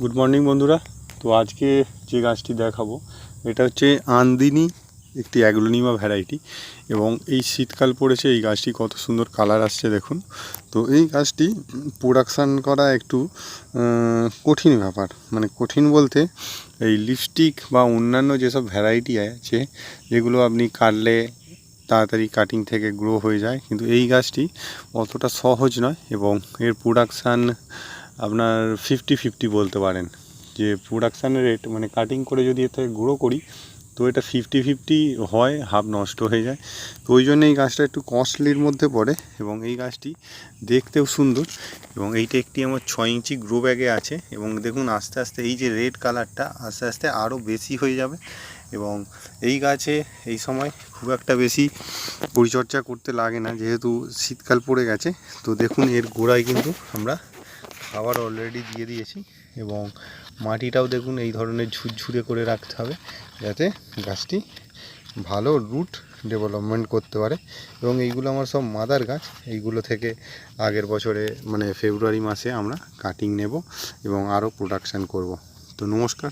Good morning বন্ধুরা। তো আজকে যে গাছটি দেখাবো এটা হচ্ছে আন্দিনী, একটি অ্যাগ্লোনিমা ভ্যারাইটি। এবং এই শীতকাল পড়েছে, এই গাছটি কত সুন্দর কালার আসছে দেখুন। তো এই গাছটি প্রোডাকশান করা একটু কঠিন ব্যাপার, মানে কঠিন বলতে এই লিপস্টিক বা অন্যান্য যেসব ভ্যারাইটি আছে যেগুলো আপনি কাটলে তাড়াতাড়ি কাটিং থেকে গ্রো হয়ে যায়, কিন্তু এই গাছটি অতটা সহজ নয় এবং এর প্রোডাকশান আপনার 50-50 বলতে পারেন। যে প্রোডাকশানের রেট মানে কাটিং করে যদি এর থেকে গ্রো করি তো এটা 50-50 হয়, হাফ নষ্ট হয়ে যায়। তো ওই জন্য এই গাছটা একটু কস্টলির মধ্যে পড়ে এবং এই গাছটি দেখতেও সুন্দর। এবং এইটা একটি আমার 6 ইঞ্চি গ্রো ব্যাগে আছে এবং দেখুন আস্তে আস্তে এই যে রেড কালারটা আস্তে আস্তে আরও বেশি হয়ে যাবে। এবং এই গাছে এই সময় খুব একটা বেশি পরিচর্যা করতে লাগে না, যেহেতু শীতকাল পড়ে গেছে। তো দেখুন এর গোড়ায় কিন্তু আমরা খাবার অলরেডি দিয়ে দিয়েছি এবং মাটিটাও দেখুন এই ধরনের ঝুরঝুরে করে রাখতে হবে যাতে গাছটি ভালো রুট ডেভেলপমেন্ট করতে পারে। এবং এইগুলো আমার সব মাদার গাছ, এইগুলো থেকে আগের বছরে মানে ফেব্রুয়ারি মাসে আমরা কাটিং নেব এবং আরও প্রোডাকশান করব। তো নমস্কার।